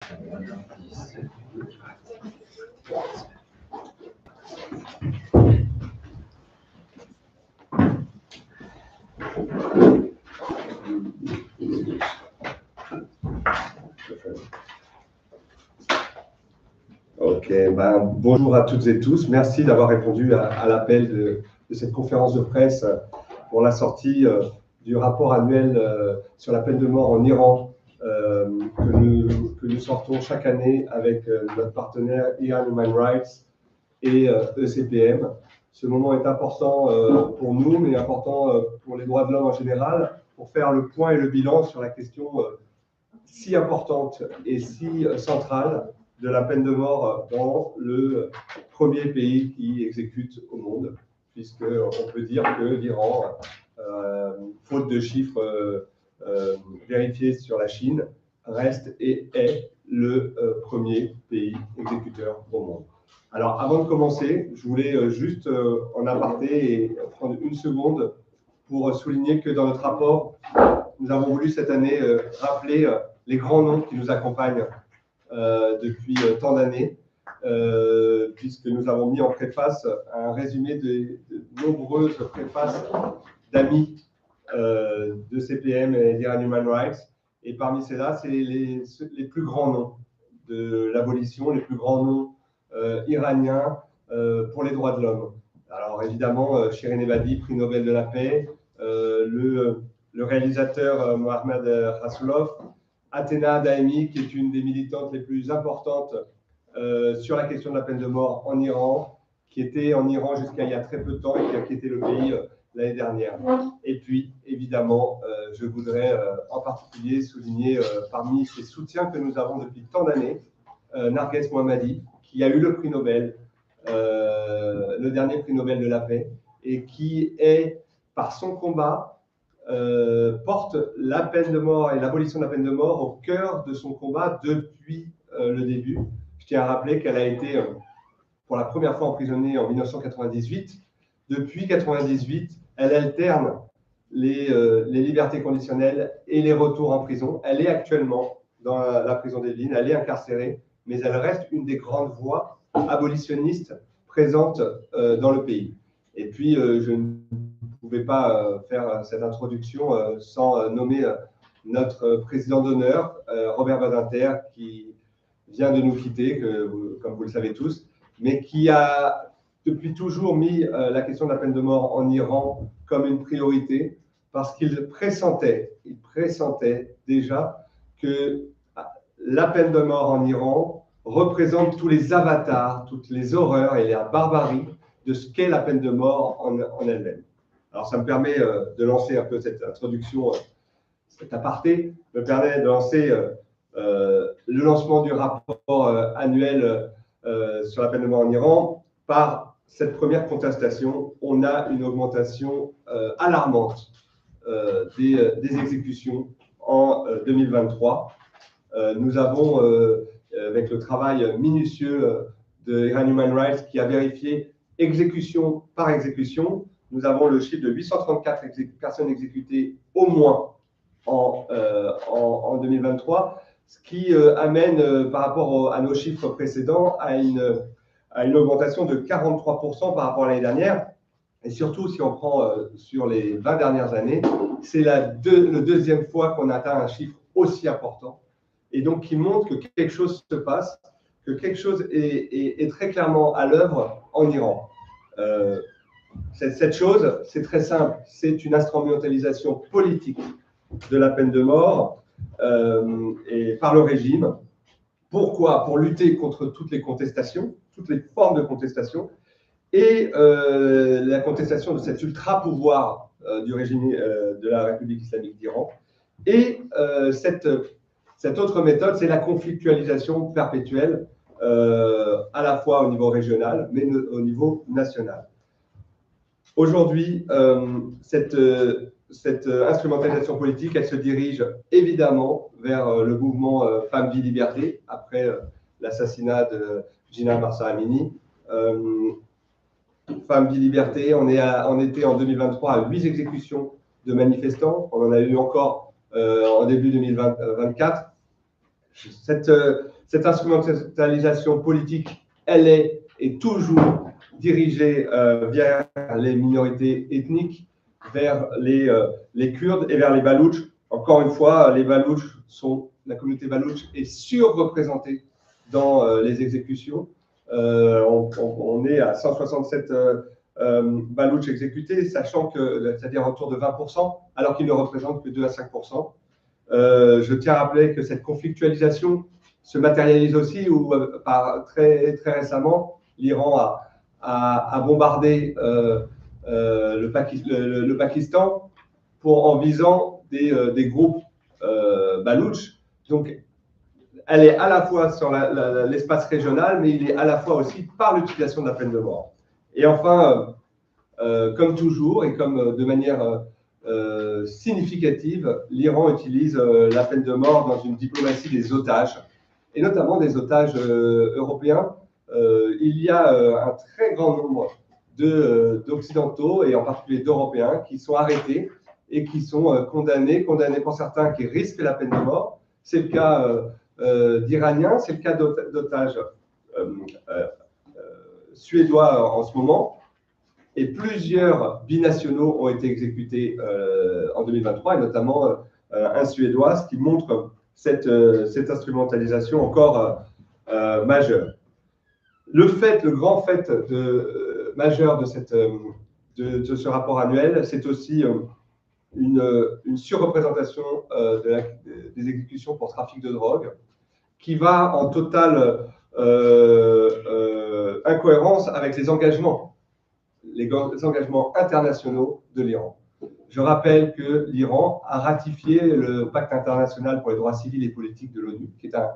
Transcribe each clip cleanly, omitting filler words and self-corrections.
Ok, bonjour à toutes et tous. Merci d'avoir répondu à l'appel de cette conférence de presse pour la sortie du rapport annuel sur la peine de mort en Iran que nous sortons chaque année avec notre partenaire Iranian Human Rights et ECPM. Ce moment est important pour nous, mais important pour les droits de l'homme en général, pour faire le point et le bilan sur la question si importante et si centrale de la peine de mort dans le premier pays qui exécute au monde, puisqu'on peut dire que l'Iran, faute de chiffres vérifiés sur la Chine, reste et est le premier pays exécuteur au monde. Alors, avant de commencer, je voulais juste en aparté et prendre une seconde pour souligner que dans notre rapport, nous avons voulu cette année rappeler les grands noms qui nous accompagnent depuis tant d'années, puisque nous avons mis en préface un résumé de nombreuses préfaces d'amis de CPM et d'Iranian Human Rights. Et parmi ceux-là, c'est les plus grands noms de l'abolition, les plus grands noms iraniens pour les droits de l'homme. Alors évidemment, Shirin Ebadi, prix Nobel de la paix, le réalisateur Mohamed Rasulov, Athéna Daemi, qui est une des militantes les plus importantes sur la question de la peine de mort en Iran, qui était en Iran jusqu'à il y a très peu de temps et qui a quitté le pays l'année dernière. Et puis, évidemment, je voudrais en particulier souligner parmi ces soutiens que nous avons depuis tant d'années, Narges Mohammadi, qui a eu le prix Nobel, le dernier prix Nobel de la paix, et qui est, par son combat, porte la peine de mort et l'abolition de la peine de mort au cœur de son combat depuis le début. Je tiens à rappeler qu'elle a été pour la première fois emprisonnée en 1998. Depuis 1998, elle alterne les libertés conditionnelles et les retours en prison. Elle est actuellement dans la prison d'Evin, elle est incarcérée, mais elle reste une des grandes voix abolitionnistes présentes dans le pays. Et puis, je ne pouvais pas faire cette introduction sans nommer notre président d'honneur, Robert Badinter, qui vient de nous quitter, comme vous le savez tous, mais qui a depuis toujours mis la question de la peine de mort en Iran comme une priorité, parce qu'il pressentait déjà que la peine de mort en Iran représente tous les avatars, toutes les horreurs et la barbarie de ce qu'est la peine de mort en elle-même. Alors, ça me permet de lancer un peu cette introduction, cet aparté, me permet de lancer le lancement du rapport annuel sur la peine de mort en Iran par cette première contestation. On a une augmentation alarmante des exécutions en 2023. Nous avons, avec le travail minutieux de Iranian Human Rights qui a vérifié exécution par exécution, nous avons le chiffre de 834 personnes exécutées au moins en 2023, ce qui amène par rapport à nos chiffres précédents à une augmentation de 43% par rapport à l'année dernière. Et surtout, si on prend sur les 20 dernières années, c'est la deuxième fois qu'on atteint un chiffre aussi important, et donc qui montre que quelque chose se passe, que quelque chose est très clairement à l'œuvre en Iran. Cette chose, c'est très simple, c'est une instrumentalisation politique de la peine de mort et par le régime. Pourquoi? Pour lutter contre toutes les contestations, toutes les formes de contestation, et la contestation de cet ultra-pouvoir du régime de la République islamique d'Iran. Et cette autre méthode, c'est la conflictualisation perpétuelle, à la fois au niveau régional, mais au niveau national. Aujourd'hui, cette instrumentalisation politique, elle se dirige évidemment vers le mouvement Femmes, Vie, Liberté, après l'assassinat de Gina Mahsa Amini. Femmes, Vie, Liberté, on était en 2023 à 8 exécutions de manifestants. On en a eu encore en début 2024. Cette instrumentalisation politique, elle est toujours dirigée vers les minorités ethniques, vers les Kurdes et vers les Baloutches. Encore une fois, la communauté Baloutche est surreprésentée dans les exécutions. On est à 167 Baloutches exécutés, sachant que, c'est-à-dire autour de 20%, alors qu'ils ne représentent que 2 à 5%. Je tiens à rappeler que cette conflictualisation se matérialise aussi où, très récemment, l'Iran a bombardé le Pakistan en visant des groupes baloutches. Donc, elle est à la fois sur l'espace régional, mais il est à la fois aussi par l'utilisation de la peine de mort. Et enfin, comme toujours, et comme de manière significative, l'Iran utilise la peine de mort dans une diplomatie des otages, et notamment des otages européens. Il y a un très grand nombre d'Occidentaux, et en particulier d'Européens, qui sont arrêtés et qui sont condamnés pour certains qui risquent la peine de mort. C'est le cas d'Iraniens, c'est le cas d'otages suédois en ce moment. Et plusieurs binationaux ont été exécutés en 2023, et notamment un Suédois, ce qui montre cette instrumentalisation encore majeure. Le grand fait majeur de ce rapport annuel, c'est aussi une surreprésentation des exécutions pour trafic de drogue, qui va en totale incohérence avec les engagements internationaux de l'Iran. Je rappelle que l'Iran a ratifié le pacte international pour les droits civils et politiques de l'ONU, qui est un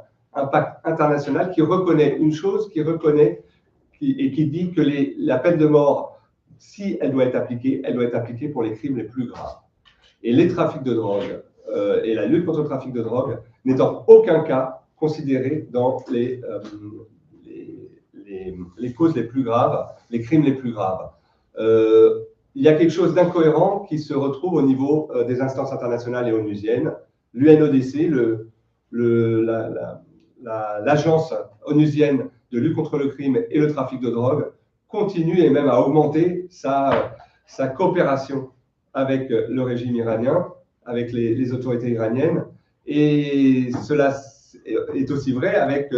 pacte international qui reconnaît une chose, qui dit que la peine de mort, si elle doit être appliquée pour les crimes les plus graves. Et les trafics de drogue et la lutte contre le trafic de drogue n'est en aucun cas considérée dans les causes les plus graves, les crimes les plus graves. Il y a quelque chose d'incohérent qui se retrouve au niveau des instances internationales et onusiennes. L'UNODC, l'agence onusienne de lutte contre le crime et le trafic de drogue, continue et même à augmenter sa coopération avec le régime iranien, avec les autorités iraniennes. Et cela est aussi vrai avec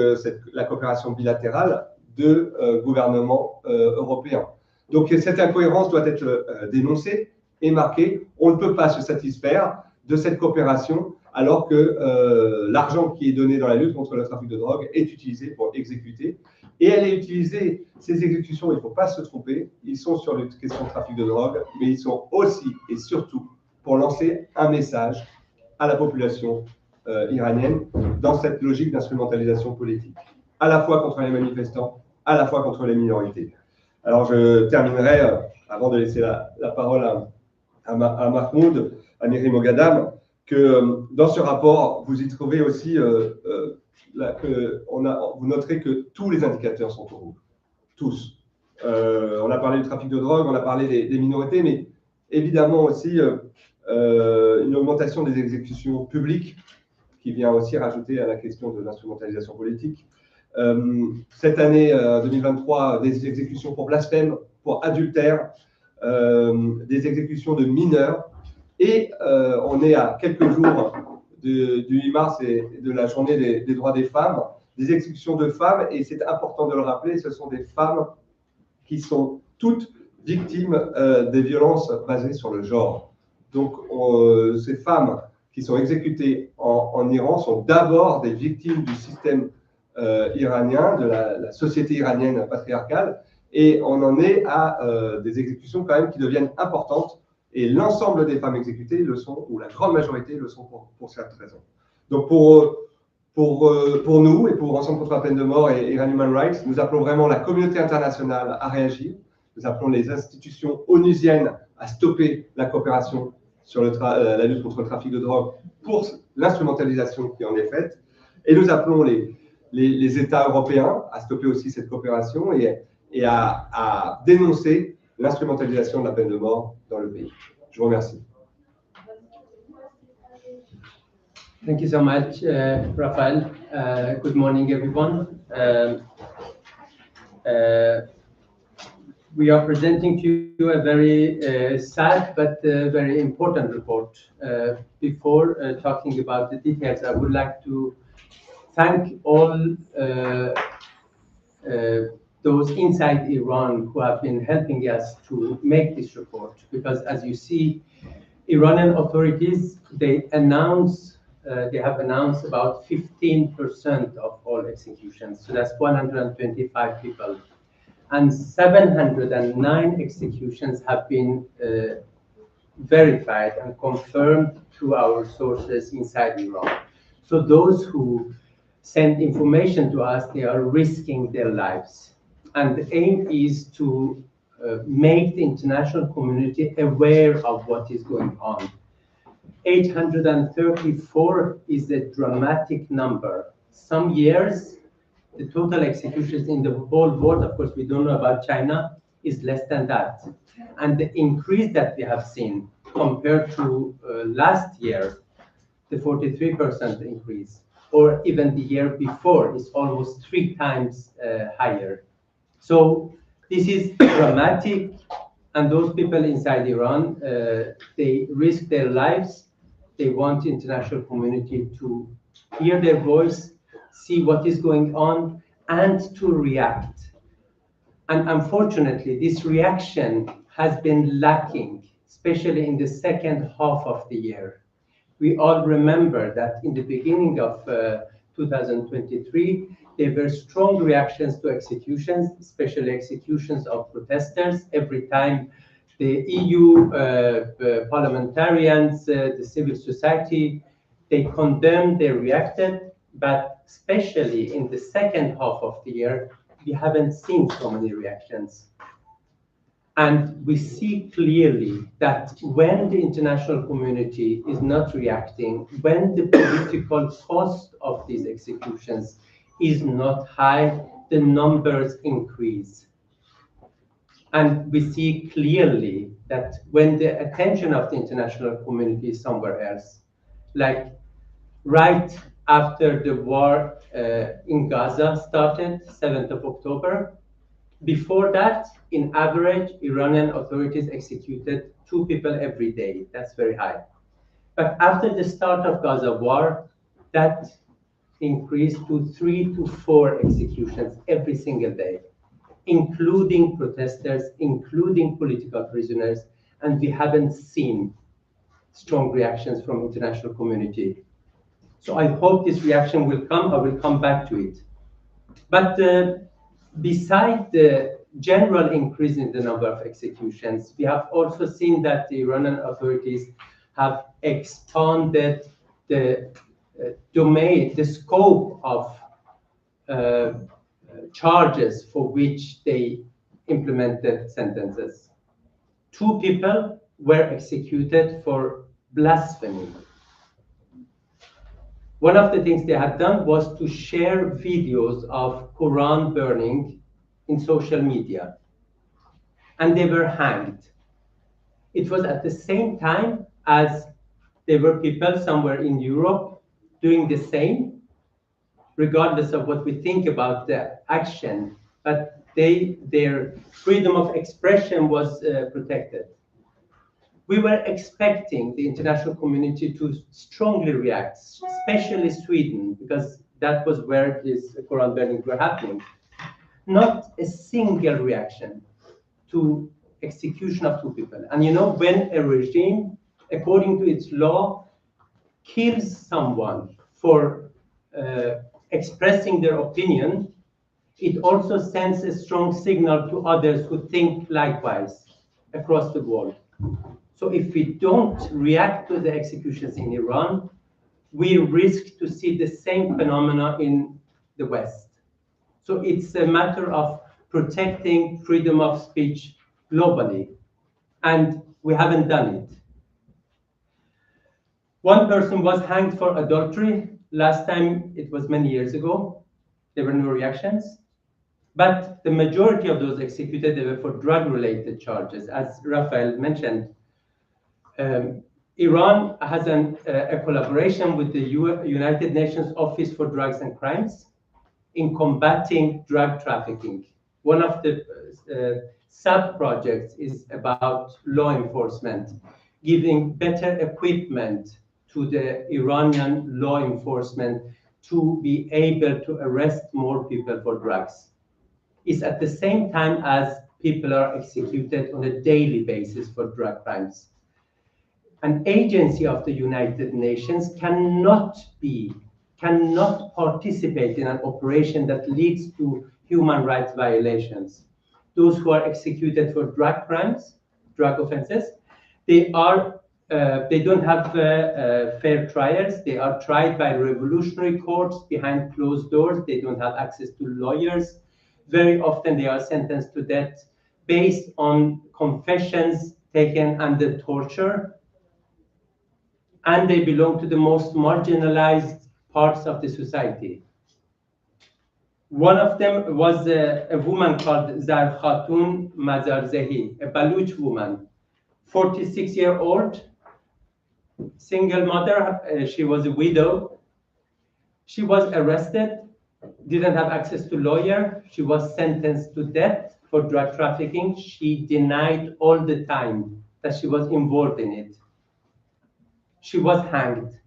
la coopération bilatérale de gouvernements européens. Donc cette incohérence doit être dénoncée et marquée. On ne peut pas se satisfaire de cette coopération alors que l'argent qui est donné dans la lutte contre le trafic de drogue est utilisé pour exécuter. Et elle est utilisée, ces exécutions, il ne faut pas se tromper, ils sont sur la question de trafic de drogue, mais ils sont aussi et surtout pour lancer un message à la population iranienne dans cette logique d'instrumentalisation politique, à la fois contre les manifestants, à la fois contre les minorités. Alors je terminerai, avant de laisser la parole à Mahmoud, à Miri Moghadam, que dans ce rapport, vous y trouvez aussi, vous noterez que tous les indicateurs sont au rouge. Tous. On a parlé du trafic de drogue, on a parlé des minorités, mais évidemment aussi une augmentation des exécutions publiques, qui vient aussi rajouter à la question de l'instrumentalisation politique. Cette année 2023, des exécutions pour blasphème, pour adultère, des exécutions de mineurs, et on est à quelques jours du 8 mars et de la journée des droits des femmes, des exécutions de femmes, et c'est important de le rappeler, ce sont des femmes qui sont toutes victimes des violences basées sur le genre. Donc ces femmes qui sont exécutées en Iran sont d'abord des victimes du système iranien, de la société iranienne patriarcale, et on en est à des exécutions quand même qui deviennent importantes, et l'ensemble des femmes exécutées le sont, ou la grande majorité le sont pour cette raison. Donc pour nous et pour Ensemble contre la peine de mort et Iran Human Rights, nous appelons vraiment la communauté internationale à réagir, nous appelons les institutions onusiennes à stopper la coopération sur la lutte contre le trafic de drogue pour l'instrumentalisation qui en est faite, et nous appelons les États européens à stopper aussi cette coopération et à dénoncer l'instrumentalisation de la peine de mort dans le pays. Je vous remercie. Thank you so much, Rafael. Good morning, everyone. We are presenting to you a very sad but very important report. Before talking about the details, I would like to thank all those inside Iran who have been helping us to make this report, because as you see, Iranian authorities, they have announced about 15% of all executions. So that's 125 people. And 709 executions have been verified and confirmed through our sources inside Iran. So those who send information to us, they are risking their lives. And the aim is to make the international community aware of what is going on. 834 is a dramatic number. Some years, the total executions in the whole world, of course, we don't know about China, is less than that. And the increase that we have seen compared to last year, the 43% increase, or even the year before, is almost 3 times higher. So this is dramatic, and those people inside Iran, they risk their lives. They want the international community to hear their voice, see what is going on, and to react. And unfortunately, this reaction has been lacking, especially in the second half of the year. We all remember that in the beginning of 2023, there were strong reactions to executions, especially executions of protesters. Every time the EU parliamentarians, the civil society, they condemned, they reacted, but especially in the second half of the year, we haven't seen so many reactions. And we see clearly that when the international community is not reacting, when the political cost of these executions is not high, the numbers increase. And we see clearly that when the attention of the international community is somewhere else, like right after the war in Gaza started, 7th of October, before that, in average, Iranian authorities executed 2 people every day. That's very high. But after the start of Gaza war, that increased to 3 to 4 executions every single day, including protesters, including political prisoners, and we haven't seen strong reactions from international community. So I hope this reaction will come. I will come back to it. But beside the general increase in the number of executions, we have also seen that the Iranian authorities have expanded the domain, the scope of charges for which they implemented sentences. 2 people were executed for blasphemy. One of the things they had done was to share videos of Quran burning in social media, and they were hanged. It was at the same time as there were people somewhere in Europe doing the same, regardless of what we think about the action, but their freedom of expression was protected. We were expecting the international community to strongly react, especially Sweden, because that was where these Quran burnings were happening. Not a single reaction to execution of 2 people. And you know, when a regime, according to its law, kills someone for expressing their opinion, it also sends a strong signal to others who think likewise across the world. So if we don't react to the executions in Iran, we risk to see the same phenomena in the West. So it's a matter of protecting freedom of speech globally, and we haven't done it. 1 person was hanged for adultery. Last time, it was many years ago. There were no reactions. But the majority of those executed, they were for drug-related charges. As Rafael mentioned, Iran has a collaboration with the United Nations Office for Drugs and Crimes in combating drug trafficking. One of the sub-projects is about law enforcement, giving better equipment to the Iranian law enforcement to be able to arrest more people for drugs. It's at the same time as people are executed on a daily basis for drug crimes. An agency of the United Nations cannot participate in an operation that leads to human rights violations. Those who are executed for drug crimes, drug offenses, they don't have fair trials. They are tried by revolutionary courts behind closed doors. They don't have access to lawyers. Very often they are sentenced to death based on confessions taken under torture. And they belong to the most marginalized parts of the society. One of them was a woman called Zar Khatun Mazarzehi, a Baluch woman, 46-year-old, single mother. She was a widow. She was arrested, didn't have access to lawyer. She was sentenced to death for drug trafficking. She denied all the time that she was involved in it. She was hanged.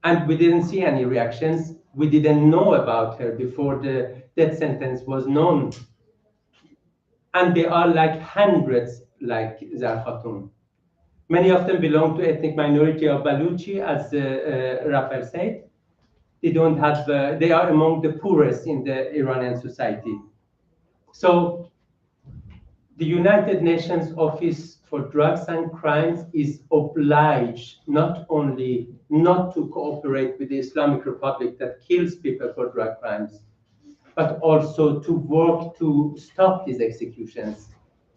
And we didn't see any reactions. We didn't know about her before the death sentence was known. And there are like hundreds like Zar Khatun. Many of them belong to ethnic minority of Baluchi, as Rafael said. They don't have, they are among the poorest in the Iranian society. So the United Nations Office for Drugs and Crimes is obliged not only not to cooperate with the Islamic Republic that kills people for drug crimes, but also to work to stop these executions.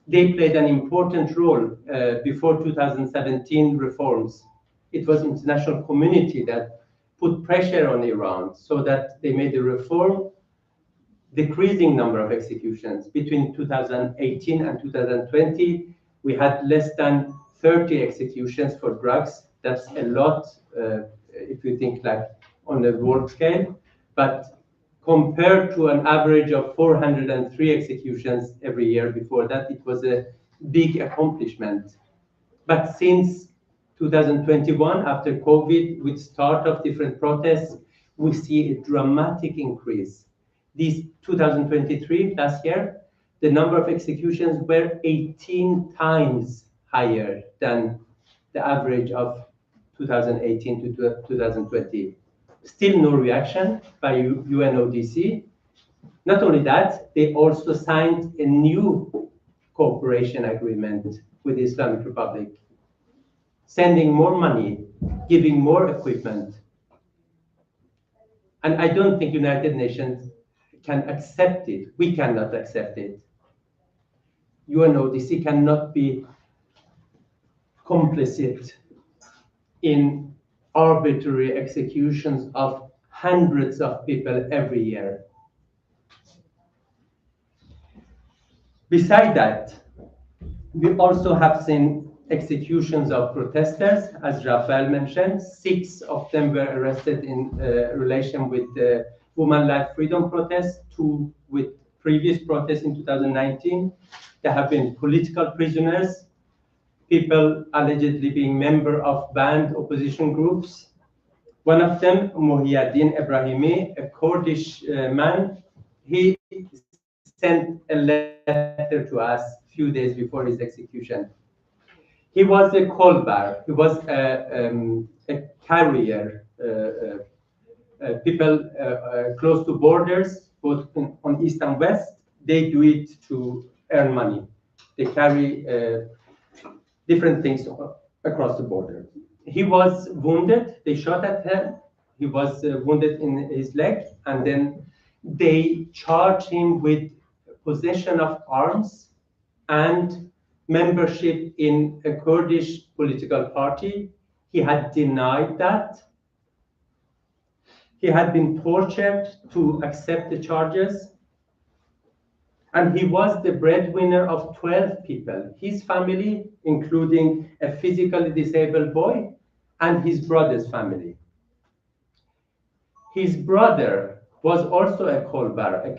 They played an important role before 2017 reforms. It was international community that put pressure on Iran so that they made a reform decreasing number of executions. Between 2018 and 2020, we had less than 30 executions for drugs. That's a lot if you think like on a world scale, but compared to an average of 403 executions every year before that, it was a big accomplishment. But since 2021, after COVID, with start of different protests, we see a dramatic increase. This 2023, last year, the number of executions were 18 times higher than the average of 2018 to 2020. Still no reaction by UNODC. Not only that, they also signed a new cooperation agreement with the Islamic Republic, sending more money, giving more equipment. And I don't think United Nations can accept it. We cannot accept it. UNODC cannot be complicit in arbitrary executions of hundreds of people every year. Besides that, we also have seen executions of protesters, as Rafael mentioned. 6 of them were arrested in relation with the Women Life Freedom protests, 2 with previous protests in 2019. There have been political prisoners, people allegedly being members of banned opposition groups. One of them, Mohiaddin Ebrahimi, a Kurdish man, he sent a letter to us a few days before his execution. He was a kolbar, he was a carrier. People close to borders, both on east and west, they do it to earn money. They carry different things across the border. He was wounded, they shot at him, he was wounded in his leg, and then they charged him with possession of arms and membership in a Kurdish political party. He had denied that. He had been tortured to accept the charges. And he was the breadwinner of 12 people, his family, including a physically disabled boy, and his brother's family. His brother was also a coal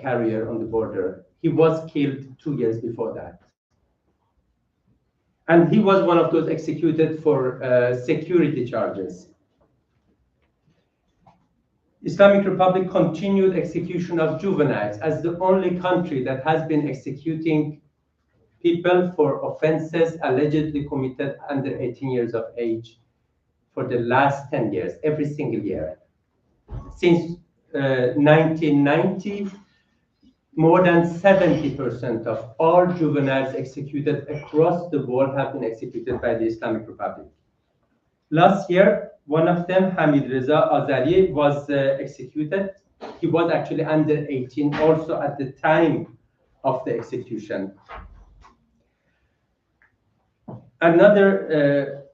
carrier on the border. He was killed 2 years before that. And he was one of those executed for security charges. Islamic Republic continued execution of juveniles as the only country that has been executing people for offenses allegedly committed under 18 years of age for the last 10 years, every single year. Since 1990, more than 70% of all juveniles executed across the world have been executed by the Islamic Republic. Last year, one of them, Hamid Reza Azari, was executed. He was actually under 18 also at the time of the execution. Another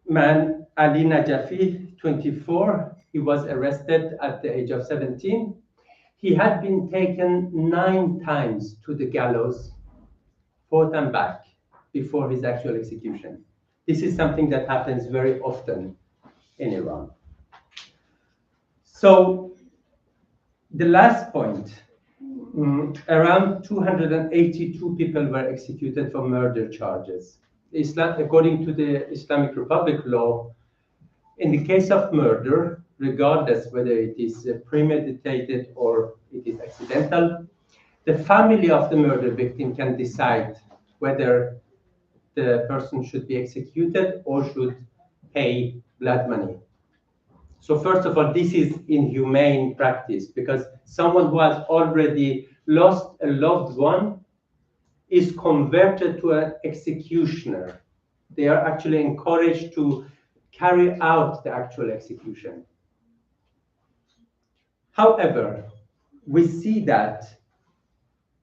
man, Ali Najafi, 24, he was arrested at the age of 17. He had been taken 9 times to the gallows, forth and back, before his actual execution. This is something that happens very often in Iran. So the last point, around 282 people were executed for murder charges. According to the Islamic Republic law, in the case of murder, regardless whether it is premeditated or it is accidental, the family of the murder victim can decide whether the person should be executed or should pay blood money. So first of all, this is inhumane practice because someone who has already lost a loved one is converted to an executioner. They are actually encouraged to carry out the actual execution. However, we see that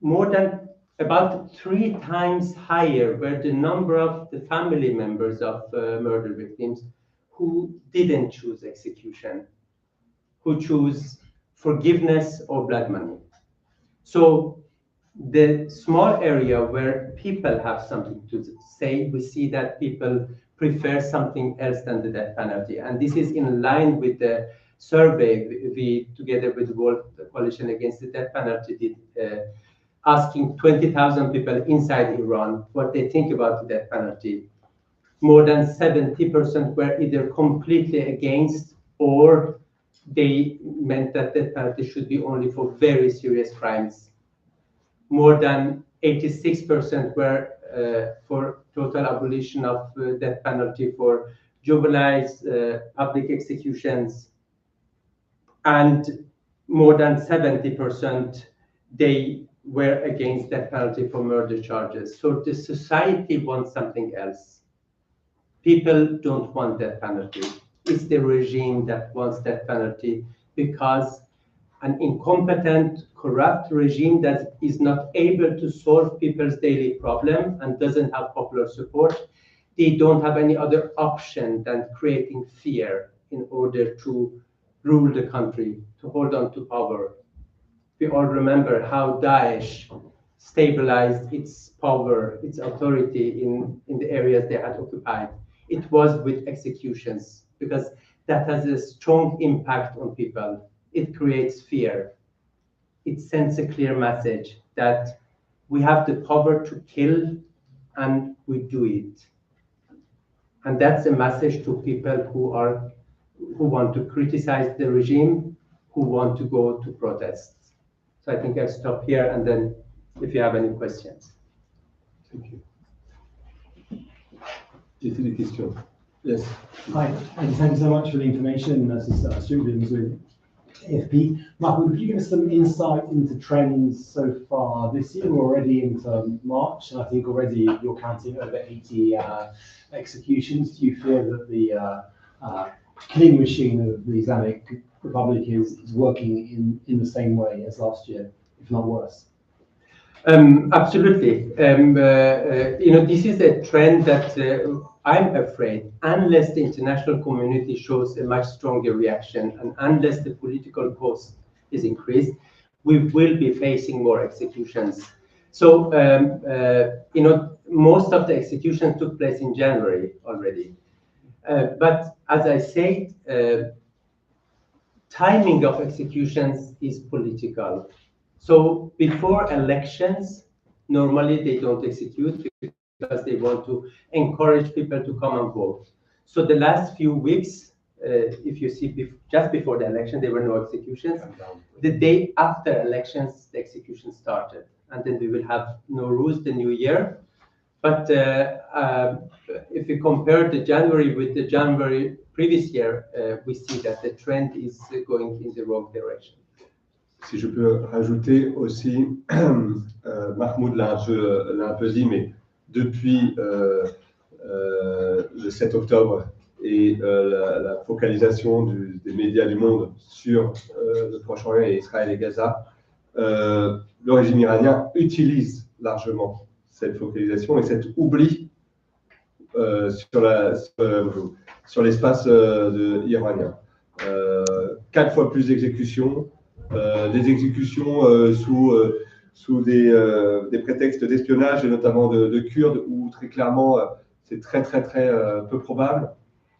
more than about 3 times higher were the number of the family members of murder victims who didn't choose execution, who choose forgiveness or blood money. So the small area where people have something to say, we see that people prefer something else than the death penalty. And this is in line with the survey we together with the World Coalition Against the Death Penalty did, asking 20,000 people inside Iran what they think about the death penalty. More than 70% were either completely against or they meant that death penalty should be only for very serious crimes. More than 86% were for total abolition of death penalty for juveniles, public executions, and more than 70% they were against death penalty for murder charges. So the society wants something else. People don't want death penalty. It's the regime that wants death penalty because an incompetent, corrupt regime that is not able to solve people's daily problem and doesn't have popular support, they don't have any other option than creating fear in order to rule the country, to hold on to power. We all remember how Daesh stabilized its power, its authority in the areas they had occupied. It was with executions because that has a strong impact on people. It creates fear. It sends a clear message that we have the power to kill and we do it. And that's a message to people who want to criticize the regime, who want to go to protests. So I think I'll stop here and then if you have any questions. Thank you. Yes. Hi, and thank you so much for the information. This is Stuart Williams with AFP. Michael, could you give us some insight into trends so far this year? We're already into March, and I think already you're counting over 80 executions. Do you feel that the killing machine of the Islamic Republic is working in the same way as last year, if not worse? Absolutely. This is a trend that I'm afraid, unless the international community shows a much stronger reaction and unless the political cost is increased, we will be facing more executions. So, most of the executions took place in January already. But as I said, timing of executions is political. So before elections, normally they don't execute because they want to encourage people to come and vote. So the last few weeks, if you see just before the election, there were no executions. The day after elections, the execution started. And then we will have Nowruz, the new year. But if you compare the January with the January previous year, we see that the trend is going in the wrong direction. Si je peux rajouter aussi, Mahmoud l'a un peu dit, mais depuis le 7 octobre et la focalisation des médias du monde sur le Proche-Orient et Israël et Gaza, le régime iranien utilise largement cette focalisation et cet oubli sur l'espace iranien. 4 fois plus d'exécutions, des exécutions sous des prétextes d'espionnage et notamment de Kurdes où très clairement c'est très peu probable.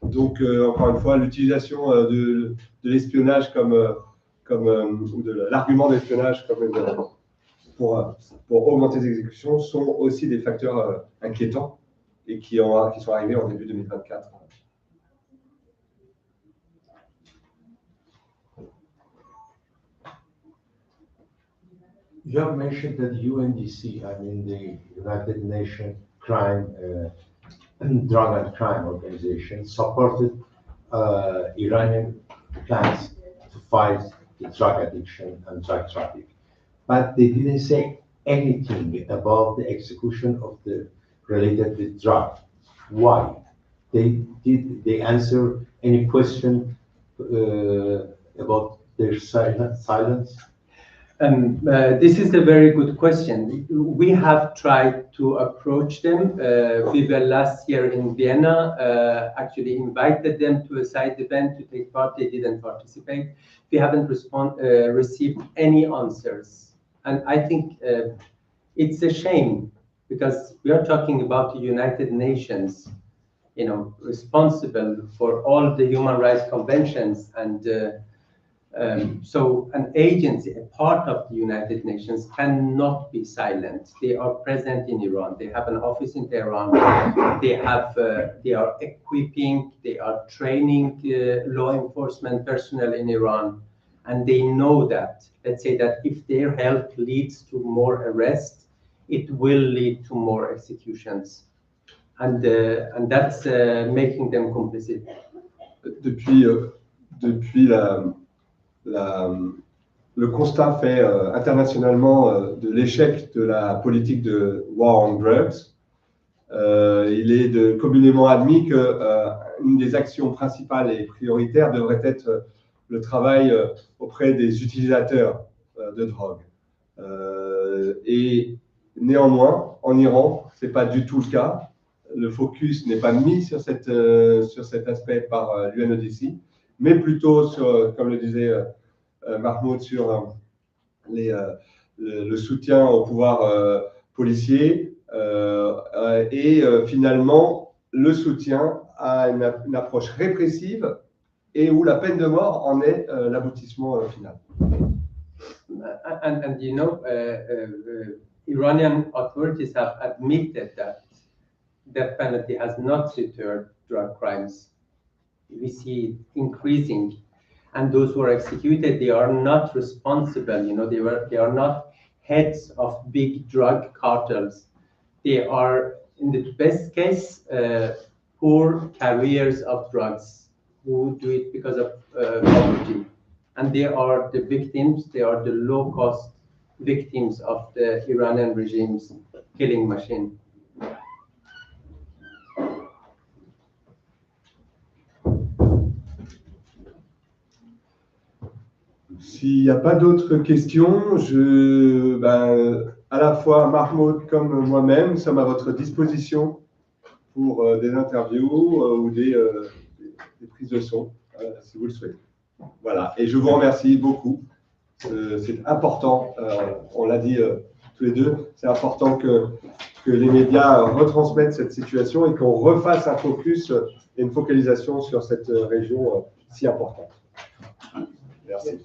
Donc encore une fois, l'utilisation de l'espionnage ou de l'argument d'espionnage pour augmenter les exécutions sont aussi des facteurs inquiétants et qui sont arrivés en début 2024. You have mentioned that UNDC, I mean the United Nations Drug and Crime Organization, supported Iranian plans to fight the drug addiction and drug trafficking. But they didn't say anything about the execution of the related with drug. Why? Did they answer any question about their silence? This is a very good question. We have tried to approach them. We were last year in Vienna, actually invited them to a side event to take part. They didn't participate. We haven't received any answers. And I think it's a shame because we are talking about the United Nations, responsible for all the human rights conventions. And so an agency, a part of the United Nations, cannot be silent. They are present in Iran. They have an office in Tehran. They are equipping, they are training law enforcement personnel in Iran. And they know that, let's say that if their help leads to more arrests, it will lead to more executions. And that's making them complicit. Depuis le constat fait internationalement de l'échec de la politique de War on Drugs, il est communément admis qu'une des actions principales et prioritaires devrait être le travail auprès des utilisateurs de drogue. Et néanmoins, en Iran, ce n'est pas du tout le cas. Le focus n'est pas mis sur cet aspect par l'UNODC, mais plutôt sur, comme le disait Mahmoud, sur le soutien au pouvoir policier et finalement le soutien à une approche répressive et où la peine de mort en est l'aboutissement final. And Iranian authorities have admitted that death penalty has not deterred drug crimes. We see it increasing, and those who are executed, they are not responsible. They are not heads of big drug cartels. They are, in the best case, poor carriers of drugs who do it because of poverty, and they are the victims. They are the low-cost victims of the Iranian regime's killing machine. S'il n'y a pas d'autres questions, à la fois Mahmoud comme moi-même, sommes à votre disposition pour des interviews ou des prises de son, si vous le souhaitez. Voilà, et je vous remercie beaucoup. C'est important, on l'a dit tous les deux. C'est important que les médias retransmettent cette situation et qu'on refasse un focus et une focalisation sur cette région si importante. Merci.